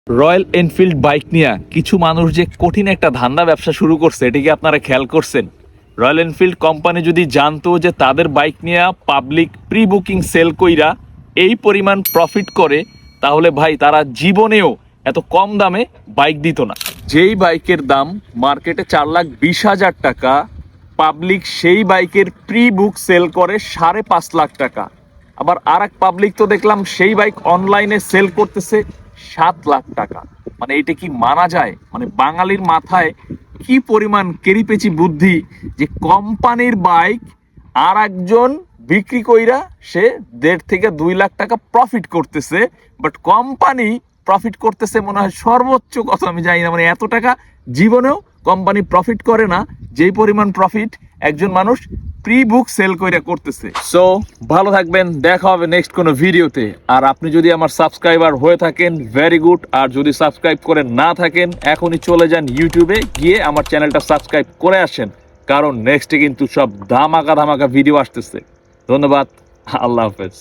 Royal Enfield bike নিয়ে কিছু মানুষ যে কঠিন একটা ধান্দা ব্যবসা শুরু করছে, এটিকে আপনারা খেয়াল করছেন? রয়্যাল এনফিল্ড কোম্পানি যদি জানতো যে তাদের বাইক নিয়ে পাবলিক প্রি বুকিং সেল কইরা এই পরিমাণ প্রফিট করে, তাহলে ভাই তারা জীবনেও এত কম দামে বাইক দিত না। যেই বাইকের দাম মার্কেটে 4,20,000 টাকা, পাবলিক সেই বাইকের প্রি বুক সেল করে 5.5 লাখ টাকা। আবার আর এক পাবলিক তো দেখলাম সেই বাইক অনলাইনে সেল করতেছে 7 লাখ টাকা। মানে এটা কি মানা যায়? মানে বাঙালির মাথায় কি পরিমাণ কেরিপেচি বুদ্ধি যে কোম্পানির বাইক আর একজন বিক্রি কইরা সে 1.5 থেকে 2 লাখ টাকা প্রফিট করতেছে, বাট কোম্পানি প্রফিট করতেছে মনে হয় সর্বোচ্চ কত আমি জানি না, মানে এত টাকা জীবনেও কোম্পানি প্রফিট করে না যেই পরিমাণ প্রফিট একজন মানুষ প্রি বুক সেল কইরা করতেছে। সো ভালো থাকবেন, দেখা হবে নেক্সট কোনো ভিডিওতে। আর আপনি যদি আমার সাবস্ক্রাইবার হয়ে থাকেন ভেরি গুড, আর যদি সাবস্ক্রাইব করে না থাকেন এখনই চলে যান ইউটিউবে, গিয়ে আমার চ্যানেলটা সাবস্ক্রাইব করে আসেন, কারণ নেক্সটে কিন্তু সব ধামাকা ধামাকা ভিডিও আসতেছে। ধন্যবাদ, আল্লাহ হাফেজ।